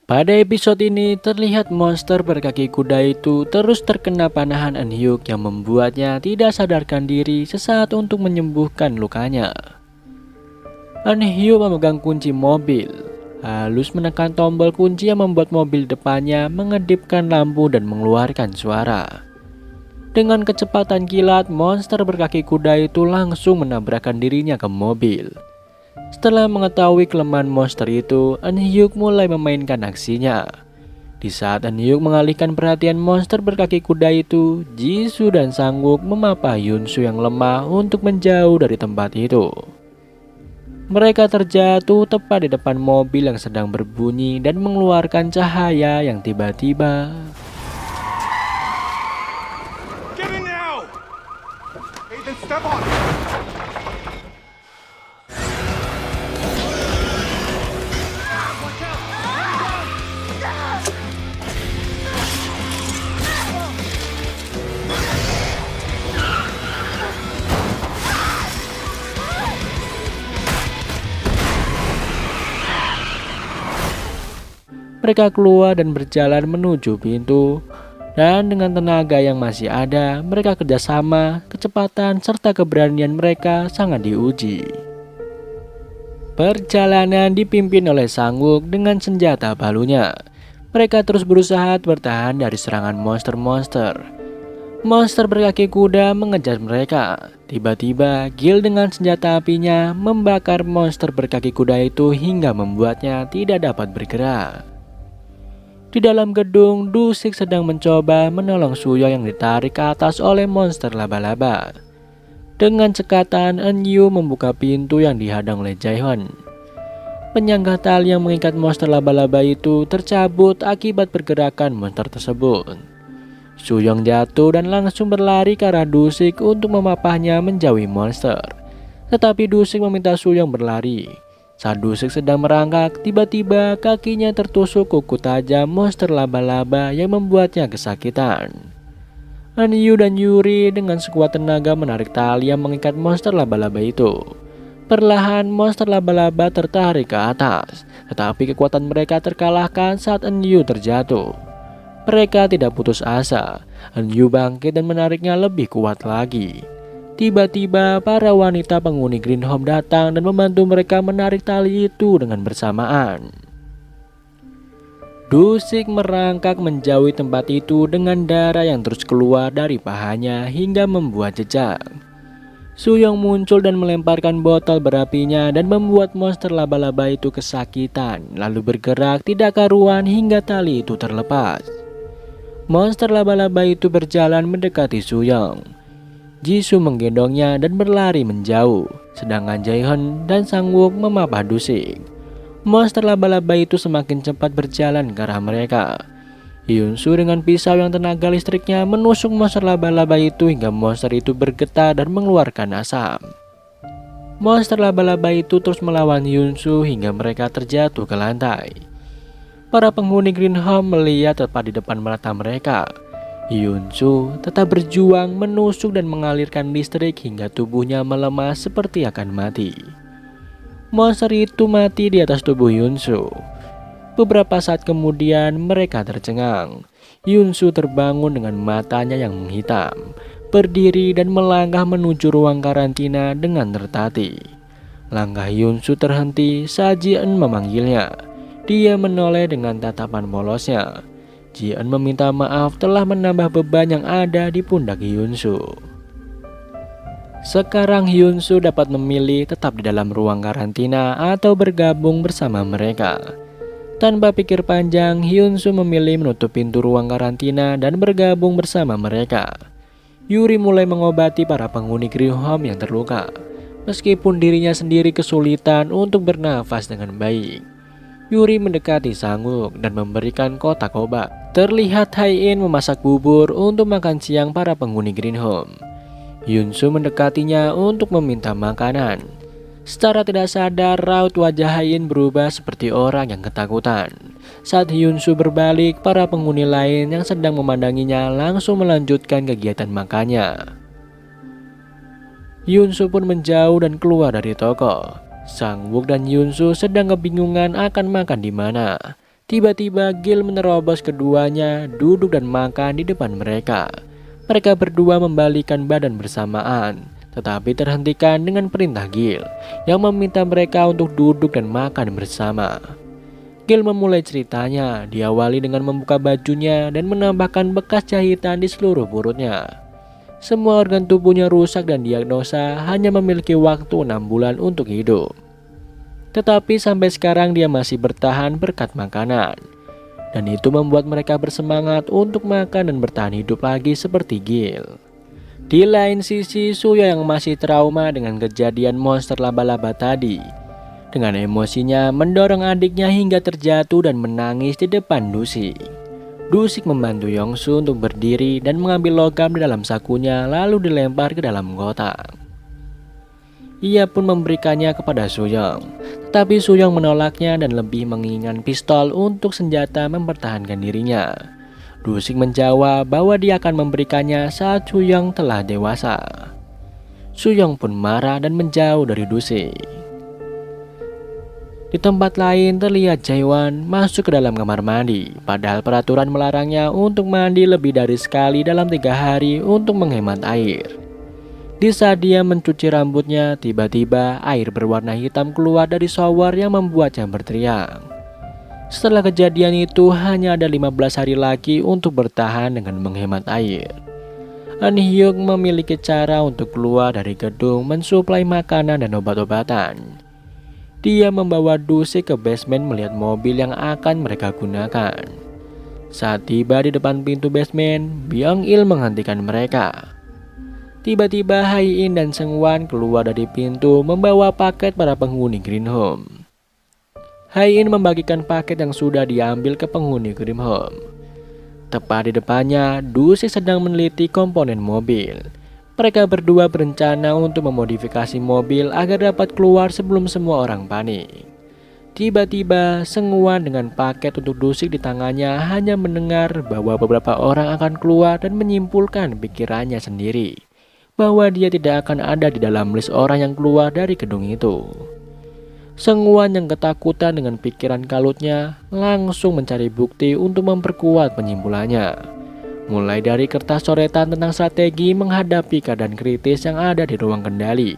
Pada episode ini terlihat monster berkaki kuda itu terus terkena panahan Eun-hyuk yang membuatnya tidak sadarkan diri sesaat untuk menyembuhkan lukanya. Eun-hyuk memegang kunci mobil, halus menekan tombol kunci yang membuat mobil depannya mengedipkan lampu dan mengeluarkan suara. Dengan kecepatan kilat, monster berkaki kuda itu langsung menabrakkan dirinya ke mobil. Setelah mengetahui kelemahan monster itu, Eun-hyuk mulai memainkan aksinya. Di saat Eun-hyuk mengalihkan perhatian monster berkaki kuda itu, Jisoo dan Sang-wook memapah Yoon-soo yang lemah untuk menjauh dari tempat itu. Mereka terjatuh tepat di depan mobil yang sedang berbunyi dan mengeluarkan cahaya yang tiba-tiba. Get in now! Ethan, step on it! Mereka keluar dan berjalan menuju pintu. Dan dengan tenaga yang masih ada, mereka kerjasama, kecepatan, serta keberanian mereka sangat diuji. Perjalanan dipimpin oleh Sang-wook dengan senjata balunya. Mereka terus berusaha bertahan dari serangan monster-monster. Monster berkaki kuda mengejar mereka. Tiba-tiba, Gil dengan senjata apinya membakar monster berkaki kuda itu hingga membuatnya tidak dapat bergerak. Di dalam gedung, Du-sik sedang mencoba menolong Soo-young yang ditarik ke atas oleh monster laba-laba. Dengan cekatan, Eun-yu membuka pintu yang dihadang oleh Jae-hyun. Penyangga tali yang mengikat monster laba-laba itu tercabut akibat pergerakan monster tersebut. Soo-young jatuh dan langsung berlari ke arah Du-sik untuk memapahnya menjauhi monster. Tetapi Du-sik meminta Soo-young berlari. Saat Du-sik sedang merangkak, tiba-tiba kakinya tertusuk kuku tajam monster laba-laba yang membuatnya kesakitan. Eun-yu dan Yuri dengan sekuat tenaga menarik tali yang mengikat monster laba-laba itu. Perlahan monster laba-laba tertarik ke atas, tetapi kekuatan mereka terkalahkan saat Eun-yu terjatuh. Mereka tidak putus asa. Eun-yu bangkit dan menariknya lebih kuat lagi. Tiba-tiba para wanita penghuni Green Home datang dan membantu mereka menarik tali itu dengan bersamaan. Du-sik merangkak menjauhi tempat itu dengan darah yang terus keluar dari pahanya hingga membuat jejak. Soo-young muncul dan melemparkan botol berapinya dan membuat monster laba-laba itu kesakitan, lalu bergerak tidak karuan hingga tali itu terlepas. Monster laba-laba itu berjalan mendekati Soo-young. Jisoo menggendongnya dan berlari menjauh, sedangkan Jae-hyun dan Sang-wook memapah Du-sik. Monster laba-laba itu semakin cepat berjalan ke arah mereka. Yoon-soo dengan pisau yang tenaga listriknya menusuk monster laba-laba itu hingga monster itu bergetar dan mengeluarkan asap. Monster laba-laba itu terus melawan Yoon-soo hingga mereka terjatuh ke lantai. Para penghuni Green Home melihat tepat di depan mata mereka. Yoon-soo tetap berjuang menusuk dan mengalirkan listrik hingga tubuhnya melemah seperti akan mati. Monster itu mati di atas tubuh Yoon-soo. Beberapa saat kemudian mereka tercengang. Yoon-soo terbangun dengan matanya yang menghitam, berdiri dan melangkah menuju ruang karantina dengan tertati. Langkah Yoon-soo terhenti saat Ji-eun memanggilnya. Dia menoleh dengan tatapan polosnya. Ji-eun meminta maaf telah menambah beban yang ada di pundak Yoon-soo. Sekarang Yoon-soo dapat memilih tetap di dalam ruang karantina atau bergabung bersama mereka. Tanpa pikir panjang, Yoon-soo memilih menutup pintu ruang karantina dan bergabung bersama mereka. Yuri mulai mengobati para penghuni Green Home yang terluka, meskipun dirinya sendiri kesulitan untuk bernafas dengan baik. Yuri mendekati Sang-wook dan memberikan kotak obat. Terlihat Hae-in memasak bubur untuk makan siang para penghuni Green Home. Yoon-soo mendekatinya untuk meminta makanan. Secara tidak sadar, raut wajah Hae-in berubah seperti orang yang ketakutan. Saat Yoon-soo berbalik, para penghuni lain yang sedang memandanginya langsung melanjutkan kegiatan makannya. Yoon-soo pun menjauh dan keluar dari toko. Sang-wook dan Yoon-soo sedang kebingungan akan makan di mana. Tiba-tiba Gil menerobos keduanya, duduk dan makan di depan mereka. Mereka berdua membalikan badan bersamaan, tetapi terhentikan dengan perintah Gil yang meminta mereka untuk duduk dan makan bersama. Gil memulai ceritanya, diawali dengan membuka bajunya dan menambahkan bekas jahitan di seluruh perutnya. Semua organ tubuhnya rusak dan diagnosa hanya memiliki waktu 6 bulan untuk hidup. Tetapi sampai sekarang dia masih bertahan berkat makanan. Dan itu membuat mereka bersemangat untuk makan dan bertahan hidup lagi seperti Gil. Di lain sisi, Suyo yang masih trauma dengan kejadian monster laba-laba tadi, dengan emosinya mendorong adiknya hingga terjatuh dan menangis di depan Dusik. Dusik membantu Yongsu untuk berdiri dan mengambil logam di dalam sakunya lalu dilempar ke dalam kotak. Ia pun memberikannya kepada Suyong, tetapi Suyong menolaknya dan lebih menginginkan pistol untuk senjata mempertahankan dirinya. Dusik menjawab bahwa dia akan memberikannya saat Suyong telah dewasa. Suyong pun marah dan menjauh dari Dusik. Di tempat lain terlihat Jaewon masuk ke dalam kamar mandi, padahal peraturan melarangnya untuk mandi lebih dari sekali dalam 3 hari untuk menghemat air. Di saat dia mencuci rambutnya, tiba-tiba air berwarna hitam keluar dari shower yang membuatnya berteriak. Setelah kejadian itu hanya ada 15 hari lagi untuk bertahan dengan menghemat air. An Hyuk memiliki cara untuk keluar dari gedung mensuplai makanan dan obat-obatan. Dia membawa Dusik ke basement melihat mobil yang akan mereka gunakan. Saat tiba di depan pintu basement, Byung Il menghentikan mereka. Tiba-tiba Hai In dan Seungwan keluar dari pintu membawa paket para penghuni Green Home. Hai In membagikan paket yang sudah diambil ke penghuni Green Home. Tepat di depannya, Dusik sedang meneliti komponen mobil. Mereka berdua berencana untuk memodifikasi mobil agar dapat keluar sebelum semua orang panik. Tiba-tiba, Seungwan dengan paket untuk Dusik di tangannya hanya mendengar bahwa beberapa orang akan keluar dan menyimpulkan pikirannya sendiri bahwa dia tidak akan ada di dalam list orang yang keluar dari gedung itu. Seungwan yang ketakutan dengan pikiran kalutnya langsung mencari bukti untuk memperkuat penyimpulannya. Mulai dari kertas coretan tentang strategi menghadapi keadaan kritis yang ada di ruang kendali.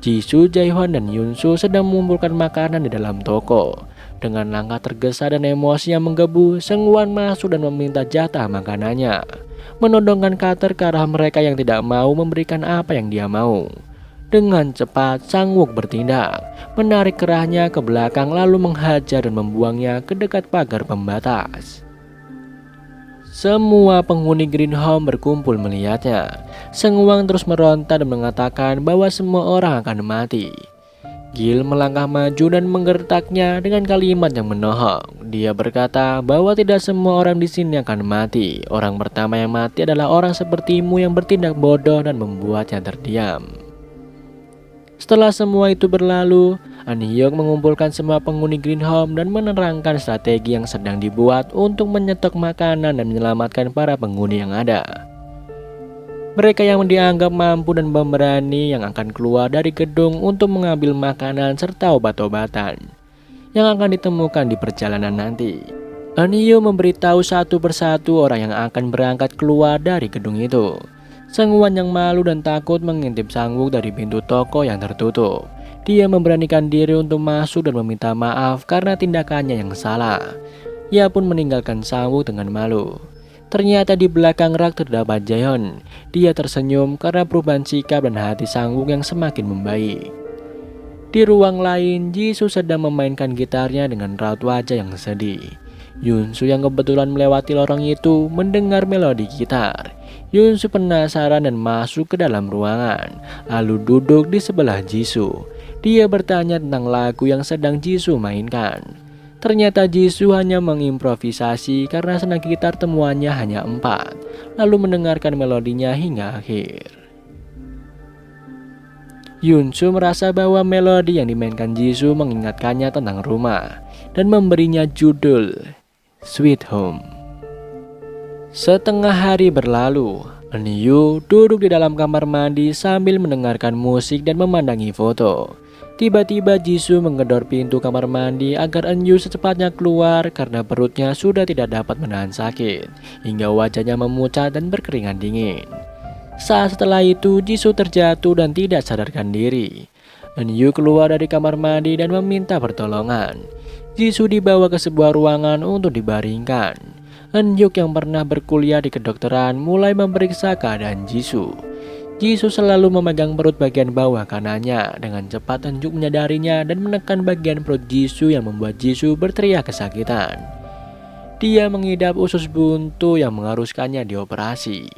Jisoo, Jaehwan, dan Yunsu sedang mengumpulkan makanan di dalam toko. Dengan langkah tergesa dan emosi yang menggebu, Seungwan masuk dan meminta jatah makanannya, menodongkan cutter ke arah mereka yang tidak mau memberikan apa yang dia mau. Dengan cepat, Sang-wook bertindak, menarik kerahnya ke belakang lalu menghajar dan membuangnya ke dekat pagar pembatas. Semua penghuni Green Home berkumpul melihatnya. Seungwan terus meronta dan mengatakan bahwa semua orang akan mati. Gil melangkah maju dan menggertaknya dengan kalimat yang menohok. Dia berkata bahwa tidak semua orang di sini akan mati. Orang pertama yang mati adalah orang sepertimu yang bertindak bodoh dan membuatnya terdiam. Setelah semua itu berlalu, An Hyuk mengumpulkan semua penghuni Green Home dan menerangkan strategi yang sedang dibuat untuk menyetok makanan dan menyelamatkan para penghuni yang ada. Mereka yang dianggap mampu dan pemberani yang akan keluar dari gedung untuk mengambil makanan serta obat-obatan yang akan ditemukan di perjalanan nanti. An Hyuk memberitahu satu persatu orang yang akan berangkat keluar dari gedung itu. Seungwan yang malu dan takut mengintip Sang-wook dari pintu toko yang tertutup. Dia memberanikan diri untuk masuk dan meminta maaf karena tindakannya yang salah. Ia pun meninggalkan Sang-wook dengan malu. Ternyata di belakang rak terdapat Jaehyun. Dia tersenyum karena perubahan sikap dan hati Sang-wook yang semakin membaik. Di ruang lain, Jisoo sedang memainkan gitarnya dengan raut wajah yang sedih. Yunsu yang kebetulan melewati lorong itu mendengar melodi gitar. Yunsu penasaran dan masuk ke dalam ruangan, lalu duduk di sebelah Jisoo. Dia bertanya tentang lagu yang sedang Jisoo mainkan. Ternyata Jisoo hanya mengimprovisasi karena senar gitar temuannya hanya 4, lalu mendengarkan melodinya hingga akhir. Yunsu merasa bahwa melodi yang dimainkan Jisoo mengingatkannya tentang rumah dan memberinya judul Sweet Home. Setengah hari berlalu, An Hyuk duduk di dalam kamar mandi sambil mendengarkan musik dan memandangi foto. Tiba-tiba Jisoo menggedor pintu kamar mandi agar Eunyu secepatnya keluar karena perutnya sudah tidak dapat menahan sakit, hingga wajahnya memucat dan berkeringat dingin. Saat setelah itu Jisoo terjatuh dan tidak sadarkan diri. Eunyu keluar dari kamar mandi dan meminta pertolongan. Jisoo dibawa ke sebuah ruangan untuk dibaringkan. Eunyu yang pernah berkuliah di kedokteran mulai memeriksa keadaan Jisoo. Jisoo selalu memegang perut bagian bawah kanannya. Dengan cepat Eunyu menyadarinya dan menekan bagian perut Jisoo yang membuat Jisoo berteriak kesakitan. Dia mengidap usus buntu yang mengharuskannya dioperasi.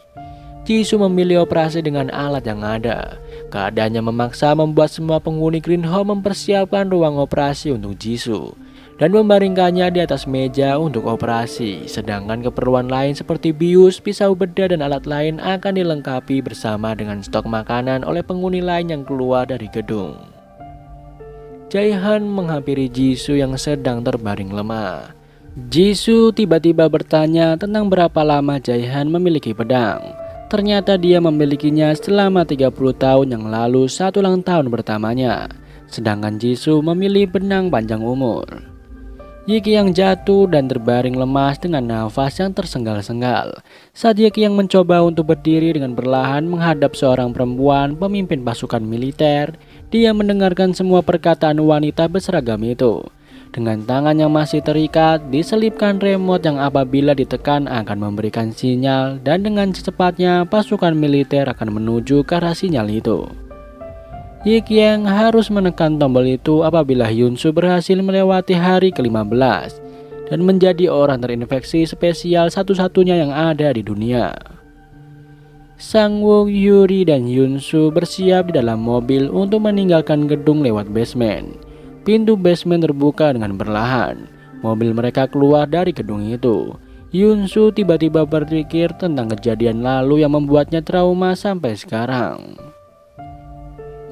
Jisoo memilih operasi dengan alat yang ada. Keadaannya memaksa membuat semua penghuni Green Home mempersiapkan ruang operasi untuk Jisoo dan membaringkannya di atas meja untuk operasi, sedangkan keperluan lain seperti bius, pisau bedah, dan alat lain akan dilengkapi bersama dengan stok makanan oleh penghuni lain yang keluar dari gedung. Jae-han menghampiri Jisoo yang sedang terbaring lemah. Jisoo tiba-tiba bertanya tentang berapa lama Jae-han memiliki pedang. Ternyata dia memilikinya selama 30 tahun yang lalu saat ulang tahun pertamanya, sedangkan Jisoo memilih benang panjang umur. Yiki yang jatuh dan terbaring lemas dengan nafas yang tersenggal-senggal. Saat Yiki yang mencoba untuk berdiri dengan perlahan menghadap seorang perempuan pemimpin pasukan militer, dia mendengarkan semua perkataan wanita berseragam itu. Dengan tangan yang masih terikat, diselipkan remote yang apabila ditekan akan memberikan sinyal, dan dengan secepatnya pasukan militer akan menuju ke arah sinyal itu. Yik yang harus menekan tombol itu apabila Hyunsoo berhasil melewati hari ke-15 dan menjadi orang terinfeksi spesial satu-satunya yang ada di dunia. Sang-wook, Yuri, dan Hyunsoo bersiap di dalam mobil untuk meninggalkan gedung lewat basement. Pintu basement terbuka dengan perlahan. Mobil mereka keluar dari gedung itu. Hyunsoo tiba-tiba berpikir tentang kejadian lalu yang membuatnya trauma sampai sekarang.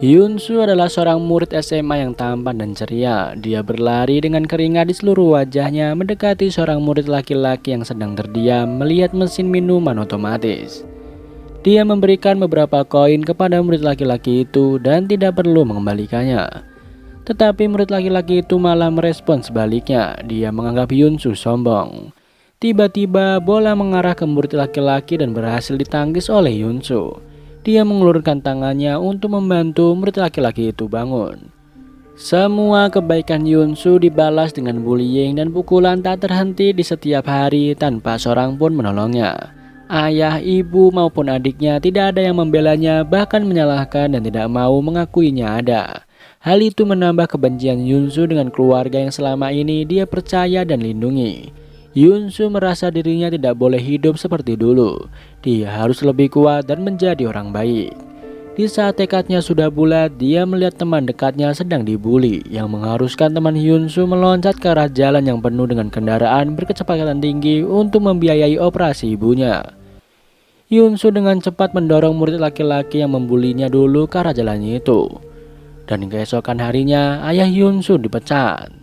Hyunsoo adalah seorang murid SMA yang tampan dan ceria. Dia berlari dengan keringat di seluruh wajahnya mendekati seorang murid laki-laki yang sedang terdiam melihat mesin minuman otomatis. Dia memberikan beberapa koin kepada murid laki-laki itu dan tidak perlu mengembalikannya. Tetapi murid laki-laki itu malah merespon sebaliknya. Dia menganggap Hyunsoo sombong. Tiba-tiba bola mengarah ke murid laki-laki dan berhasil ditangkis oleh Hyunsoo. Dia mengulurkan tangannya untuk membantu murid laki-laki itu bangun. Semua kebaikan Hyunsoo dibalas dengan bullying dan pukulan tak terhenti di setiap hari tanpa seorang pun menolongnya. Ayah, ibu maupun adiknya tidak ada yang membelanya, bahkan menyalahkan dan tidak mau mengakuinya ada. Hal itu menambah kebencian Hyunsoo dengan keluarga yang selama ini dia percaya dan lindungi. Hyunsoo merasa dirinya tidak boleh hidup seperti dulu. Dia harus lebih kuat dan menjadi orang baik. Di saat tekadnya sudah bulat, dia melihat teman dekatnya sedang dibully, yang mengharuskan teman Hyunsoo meloncat ke arah jalan yang penuh dengan kendaraan berkecepatan tinggi untuk membiayai operasi ibunya. Hyunsoo dengan cepat mendorong murid laki-laki yang membulinya dulu ke arah jalannya itu. Dan keesokan harinya, ayah Hyunsoo dipecat.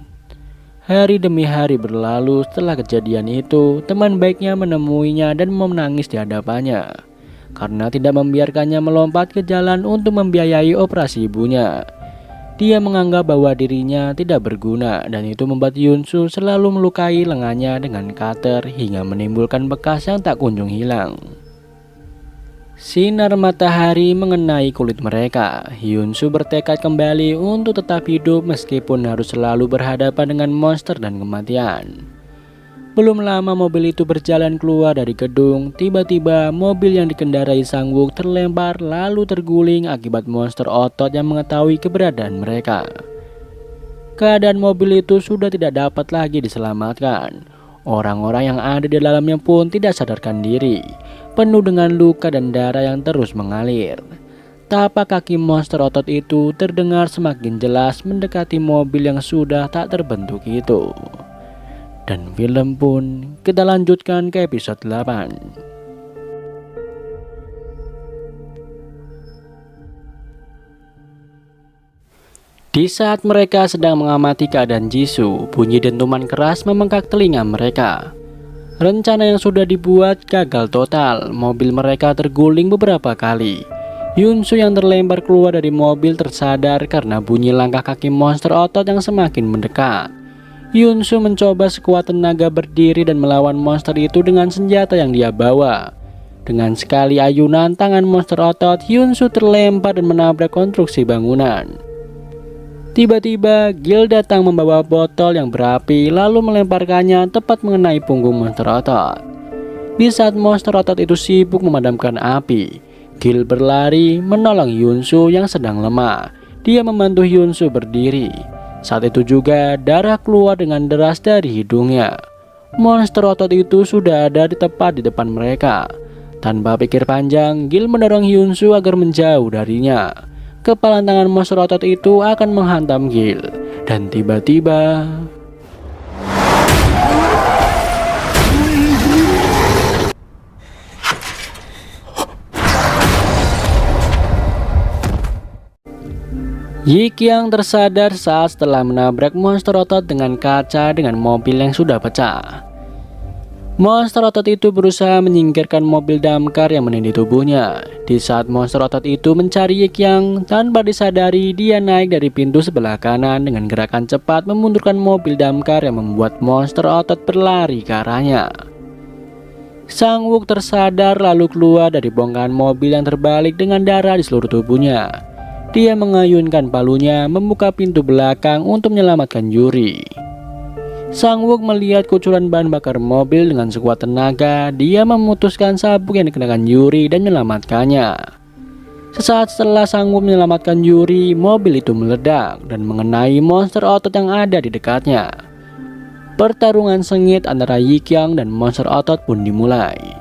Hari demi hari berlalu setelah kejadian itu, teman baiknya menemuinya dan menangis di hadapannya karena tidak membiarkannya melompat ke jalan untuk membiayai operasi ibunya. Dia menganggap bahwa dirinya tidak berguna dan itu membuat Hyunsoo selalu melukai lengannya dengan cutter hingga menimbulkan bekas yang tak kunjung hilang. Sinar matahari mengenai kulit mereka. Hyunsoo bertekad kembali untuk tetap hidup meskipun harus selalu berhadapan dengan monster dan kematian. Belum lama mobil itu berjalan keluar dari gedung. Tiba-tiba mobil yang dikendarai Sang-wook terlempar lalu terguling akibat monster otot yang mengetahui keberadaan mereka. Keadaan mobil itu sudah tidak dapat lagi diselamatkan. Orang-orang yang ada di dalamnya pun tidak sadarkan diri, penuh dengan luka dan darah yang terus mengalir. Tapak kaki monster otot itu terdengar semakin jelas mendekati mobil yang sudah tak terbentuk itu. Dan film pun kita lanjutkan ke episode 8. Di saat mereka sedang mengamati keadaan Jisoo, bunyi dentuman keras membengkak telinga mereka. Rencana yang sudah dibuat gagal total. Mobil mereka terguling beberapa kali. Yunsu yang terlempar keluar dari mobil tersadar karena bunyi langkah kaki monster otot yang semakin mendekat. Yunsu mencoba sekuat tenaga berdiri dan melawan monster itu dengan senjata yang dia bawa. Dengan sekali ayunan tangan monster otot, Yunsu terlempar dan menabrak konstruksi bangunan. Tiba-tiba Gil datang membawa botol yang berapi lalu melemparkannya tepat mengenai punggung monster otot. Di saat monster otot itu sibuk memadamkan api, Gil berlari menolong Yunsu yang sedang lemah. Dia membantu Yunsu berdiri. Saat itu juga darah keluar dengan deras dari hidungnya. Monster otot itu sudah ada tepat di depan mereka. Tanpa pikir panjang, Gil mendorong Yunsu agar menjauh darinya. Kepala tangan monster otot itu akan menghantam Gil. Dan tiba-tiba Yi Qiang tersadar saat setelah menabrak monster otot dengan kaca dengan mobil yang sudah pecah. Monster otot itu berusaha menyingkirkan mobil damkar yang menindih tubuhnya. Di saat monster otot itu mencari Yi Qiang, tanpa disadari dia naik dari pintu sebelah kanan dengan gerakan cepat memundurkan mobil damkar yang membuat monster otot berlari ke arahnya. Sang Wook tersadar lalu keluar dari bongkahan mobil yang terbalik dengan darah di seluruh tubuhnya. Dia mengayunkan palunya membuka pintu belakang untuk menyelamatkan Yuri. Sang Wook melihat kucuran bahan bakar mobil dengan sekuat tenaga. Dia memutuskan sabuk yang dikenakan Yuri dan menyelamatkannya. Sesaat setelah Sang Wook menyelamatkan Yuri, mobil itu meledak dan mengenai monster otot yang ada di dekatnya. Pertarungan sengit antara Yi Qiang dan monster otot pun dimulai.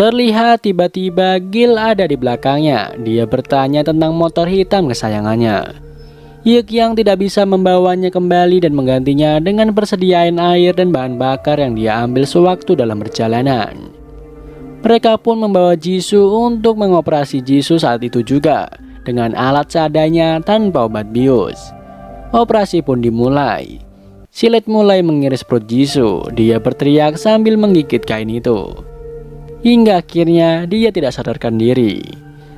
Terlihat tiba-tiba Gil ada di belakangnya. Dia bertanya tentang motor hitam kesayangannya. Yi Qiang tidak bisa membawanya kembali dan menggantinya dengan persediaan air dan bahan bakar yang dia ambil sewaktu dalam perjalanan. Mereka pun membawa Jisoo untuk mengoperasi Jisoo saat itu juga dengan alat seadanya tanpa obat bius. Operasi pun dimulai. Silet mulai mengiris perut Jisoo. Dia berteriak sambil menggigit kain itu. Hingga akhirnya dia tidak sadarkan diri.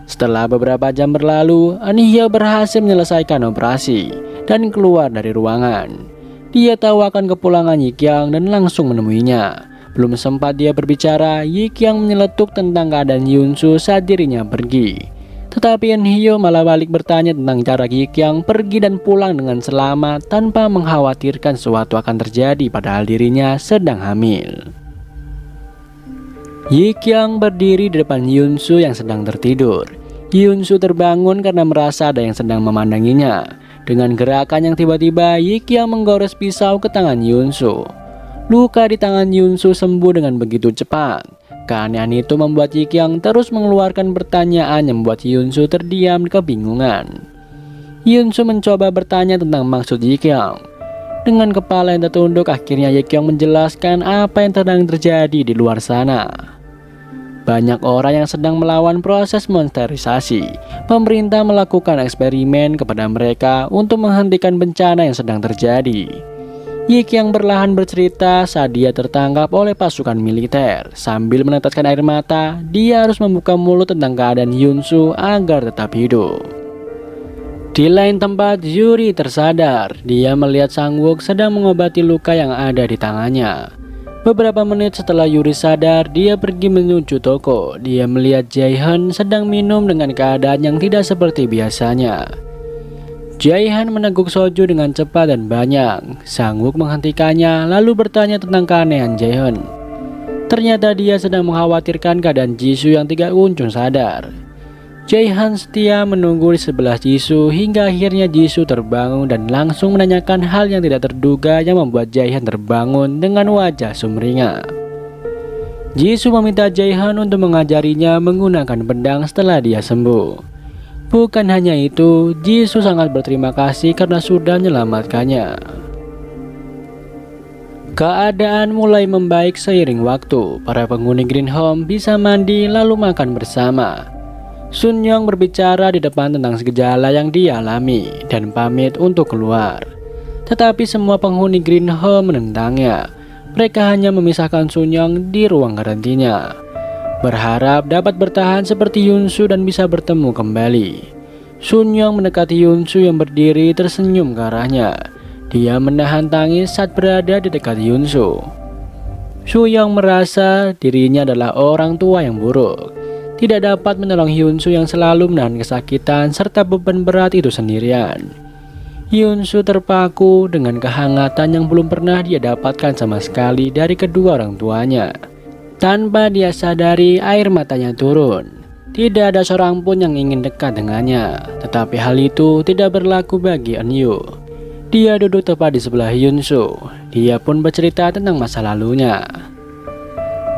Setelah beberapa jam berlalu, Anhyo berhasil menyelesaikan operasi dan keluar dari ruangan. Dia tahu akan kepulangan Yi Qiang dan langsung menemuinya. Belum sempat dia berbicara, Yi Qiang menyeletuk tentang keadaan Yunsu saat dirinya pergi. Tetapi Anhyo malah balik bertanya tentang cara Yi Qiang pergi dan pulang dengan selamat tanpa mengkhawatirkan sesuatu akan terjadi padahal dirinya sedang hamil. Yi Qiang berdiri di depan Yunsu yang sedang tertidur. Yunsu terbangun karena merasa ada yang sedang memandanginya. Dengan gerakan yang tiba-tiba, Yi Qiang menggores pisau ke tangan Yunsu. Luka di tangan Yunsu sembuh dengan begitu cepat. Keanehan itu membuat Yi Qiang terus mengeluarkan pertanyaan yang membuat Yunsu terdiam kebingungan. Yunsu mencoba bertanya tentang maksud Yi Qiang. Dengan kepala yang tertunduk, akhirnya Yi Qiang menjelaskan apa yang sedang terjadi di luar sana. Banyak orang yang sedang melawan proses monsterisasi. Pemerintah melakukan eksperimen kepada mereka untuk menghentikan bencana yang sedang terjadi. Yi Qiang perlahan bercerita saat dia tertangkap oleh pasukan militer. Sambil meneteskan air mata, dia harus membuka mulut tentang keadaan Yunsu agar tetap hidup. Di lain tempat, Yuri tersadar. Dia melihat Sang Wook sedang mengobati luka yang ada di tangannya. Beberapa menit setelah Yuri sadar, dia pergi menuju toko. Dia melihat Jae-hyun sedang minum dengan keadaan yang tidak seperti biasanya. Jae-hyun meneguk soju dengan cepat dan banyak. Sang Wook menghentikannya lalu bertanya tentang keanehan Jae-hyun. Ternyata dia sedang mengkhawatirkan keadaan Jisoo yang tidak kunjung sadar. Jae-hyun setia menunggu di sebelah Jisoo hingga akhirnya Jisoo terbangun dan langsung menanyakan hal yang tidak terduga yang membuat Jae-hyun terbangun dengan wajah sumringah. Jisoo meminta Jae-hyun untuk mengajarinya menggunakan pedang setelah dia sembuh. Bukan hanya itu, Jisoo sangat berterima kasih karena sudah menyelamatkannya. Keadaan mulai membaik seiring waktu. Para penghuni Green Home bisa mandi lalu makan bersama. Sun Young berbicara di depan tentang gejala yang dialami dan pamit untuk keluar. Tetapi semua penghuni Green Home menentangnya. Mereka hanya memisahkan Sun Young di ruang karantina, berharap dapat bertahan seperti Yunsu dan bisa bertemu kembali. Sun Young mendekati Yunsu yang berdiri tersenyum ke arahnya. Dia menahan tangis saat berada di dekat Yunsu. Sun Young merasa dirinya adalah orang tua yang buruk, tidak dapat menolong Yunsu yang selalu menahan kesakitan serta beban berat itu sendirian. Yunsu terpaku dengan kehangatan yang belum pernah dia dapatkan sama sekali dari kedua orang tuanya. Tanpa dia sadari, air matanya turun. Tidak ada seorang pun yang ingin dekat dengannya, tetapi hal itu tidak berlaku bagi Eunyu. Dia duduk tepat di sebelah Yunsu. Dia pun bercerita tentang masa lalunya.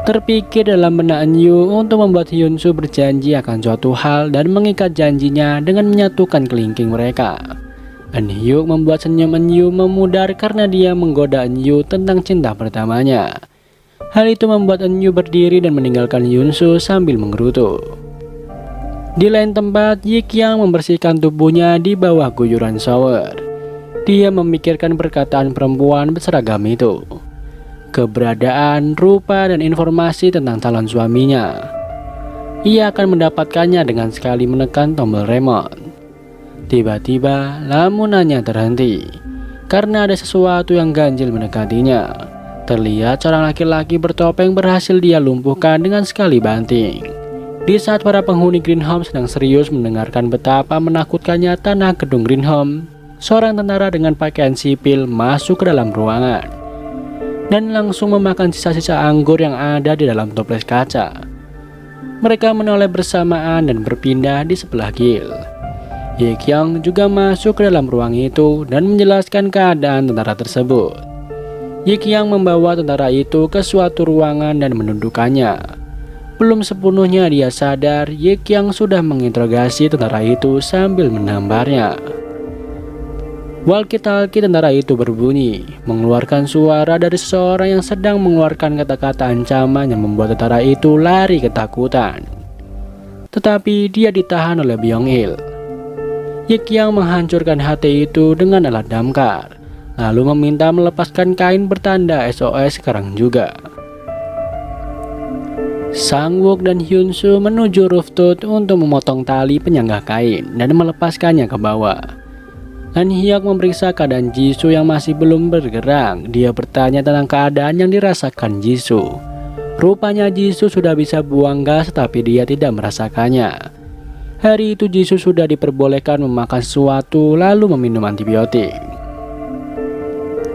Terpikir dalam benak Eunyu untuk membuat Yunsu berjanji akan suatu hal dan mengikat janjinya dengan menyatukan kelingking mereka. Eunyu membuat senyum Eunyu memudar karena dia menggoda Eunyu tentang cinta pertamanya. Hal itu membuat Eunyu berdiri dan meninggalkan Yunsu sambil menggerutu. Di lain tempat, Yi Qiang membersihkan tubuhnya di bawah guyuran shower. Dia memikirkan perkataan perempuan berseragam itu, keberadaan, rupa, dan informasi tentang calon suaminya. Ia akan mendapatkannya dengan sekali menekan tombol remote. Tiba-tiba, lamunannya terhenti karena ada sesuatu yang ganjil mendekatinya. Terlihat seorang laki-laki bertopeng berhasil dia lumpuhkan dengan sekali banting. Di saat para penghuni Green Home sedang serius mendengarkan betapa menakutkannya tanah gedung Green Home, seorang tentara dengan pakaian sipil masuk ke dalam ruangan dan langsung memakan sisa-sisa anggur yang ada di dalam toples kaca. Mereka menoleh bersamaan dan berpindah di sebelah Gil. Yi Qiang juga masuk ke dalam ruang itu dan menjelaskan keadaan tentara tersebut. Yi Qiang membawa tentara itu ke suatu ruangan dan menundukkannya. Belum sepenuhnya dia sadar, Yi Qiang sudah menginterogasi tentara itu sambil menamparnya. Walkie-talkie tentara itu berbunyi, mengeluarkan suara dari seseorang yang sedang mengeluarkan kata-kata ancaman yang membuat tentara itu lari ketakutan. Tetapi dia ditahan oleh Byung Il. Yi Qiang menghancurkan HT itu dengan alat damkar, lalu meminta melepaskan kain bertanda SOS sekarang juga. Sang Wook dan Hyunsu menuju rooftop untuk memotong tali penyangga kain dan melepaskannya ke bawah. Han Hyuk memeriksa keadaan Jisoo yang masih belum bergerak. Dia bertanya tentang keadaan yang dirasakan Jisoo. Rupanya Jisoo sudah bisa buang gas tapi dia tidak merasakannya. Hari itu Jisoo sudah diperbolehkan memakan sesuatu lalu meminum antibiotik.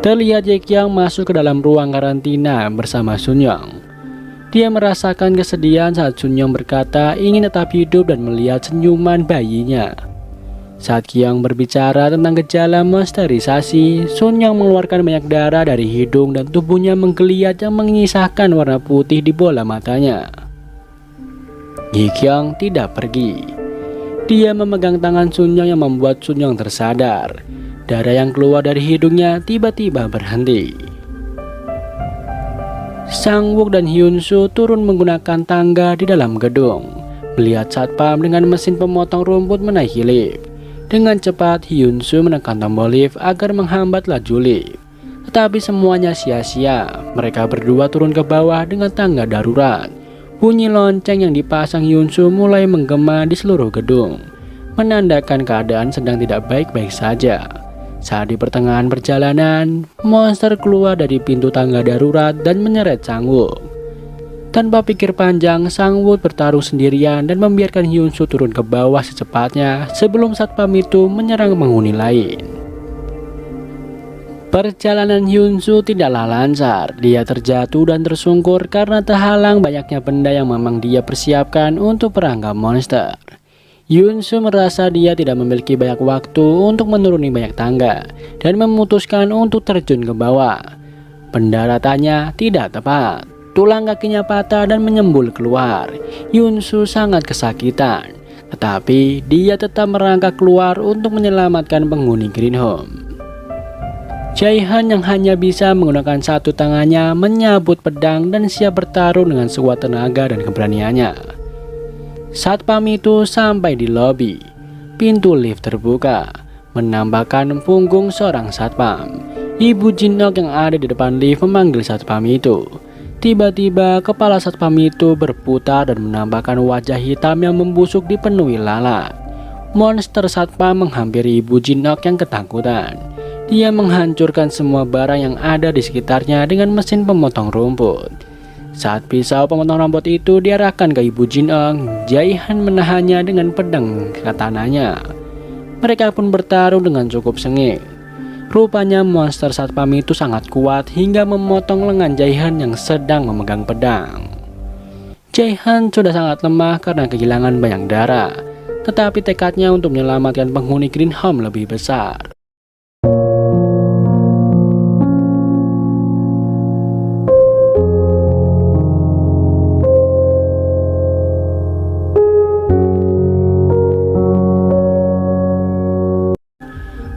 Terlihat Yi Qiang masuk ke dalam ruang karantina bersama Sun Young. Dia merasakan kesedihan saat Sun Young berkata ingin tetap hidup dan melihat senyuman bayinya. Saat Qiang berbicara tentang gejala monsterisasi, Sun Young mengeluarkan banyak darah dari hidung dan tubuhnya menggeliat yang menyisakan warna putih di bola matanya. Yi Qiang tidak pergi. Dia memegang tangan Sun Young yang membuat Sun Young tersadar. Darah yang keluar dari hidungnya tiba-tiba berhenti. Sang Wook dan Hyunsu turun menggunakan tangga di dalam gedung, melihat satpam dengan mesin pemotong rumput menaiki lift. Dengan cepat Hyunsu menekan tombol lift agar menghambat laju lift. Tetapi semuanya sia-sia. Mereka berdua turun ke bawah dengan tangga darurat. Bunyi lonceng yang dipasang Hyunsu mulai menggema di seluruh gedung, menandakan keadaan sedang tidak baik-baik saja. Saat di pertengahan perjalanan, monster keluar dari pintu tangga darurat dan menyeret Sang Wook. Tanpa pikir panjang, Sang Wook bertarung sendirian dan membiarkan Hyunsu turun ke bawah secepatnya sebelum satpam itu menyerang penghuni lain. Perjalanan Hyunsu tidaklah lancar. Dia terjatuh dan tersungkur karena terhalang banyaknya benda yang memang dia persiapkan untuk perangkap monster. Hyunsu merasa dia tidak memiliki banyak waktu untuk menuruni banyak tangga dan memutuskan untuk terjun ke bawah. Pendaratannya tidak tepat. Tulang kakinya patah dan menyembul keluar. Hyunsu sangat kesakitan, tetapi dia tetap merangkak keluar untuk menyelamatkan penghuni Green Home. Jaihan yang hanya bisa menggunakan satu tangannya menyabut pedang dan siap bertarung dengan sekuat tenaga dan keberaniannya. Satpam itu sampai di lobi. Pintu lift terbuka, menampakkan punggung seorang satpam. Ibu Jin-ok yang ada di depan lift memanggil satpam itu. Tiba-tiba kepala satpam itu berputar dan menampakkan wajah hitam yang membusuk dipenuhi lalat. Monster satpam menghampiri Ibu Jin-ok yang ketakutan. Dia menghancurkan semua barang yang ada di sekitarnya dengan mesin pemotong rumput. Saat pisau pemotong rambut itu diarahkan ke Ibu Jin-ok, Jaihan menahannya dengan pedang katananya. Mereka pun bertarung dengan cukup sengit. Rupanya monster satpam itu sangat kuat hingga memotong lengan Jaihan yang sedang memegang pedang. Jaihan sudah sangat lemah karena kehilangan banyak darah, tetapi tekadnya untuk menyelamatkan penghuni Green Home lebih besar.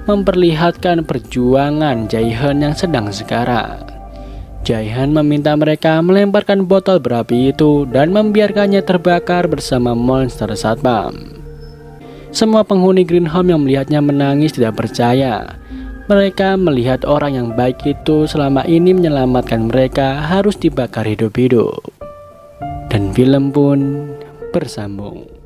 Memperlihatkan perjuangan Jaihan yang sedang sekarat. Jaihan meminta mereka melemparkan botol berapi itu dan membiarkannya terbakar bersama monster satpam. Semua penghuni Green Home yang melihatnya menangis tidak percaya. Mereka melihat orang yang baik itu selama ini menyelamatkan mereka harus dibakar hidup-hidup. Dan film pun bersambung.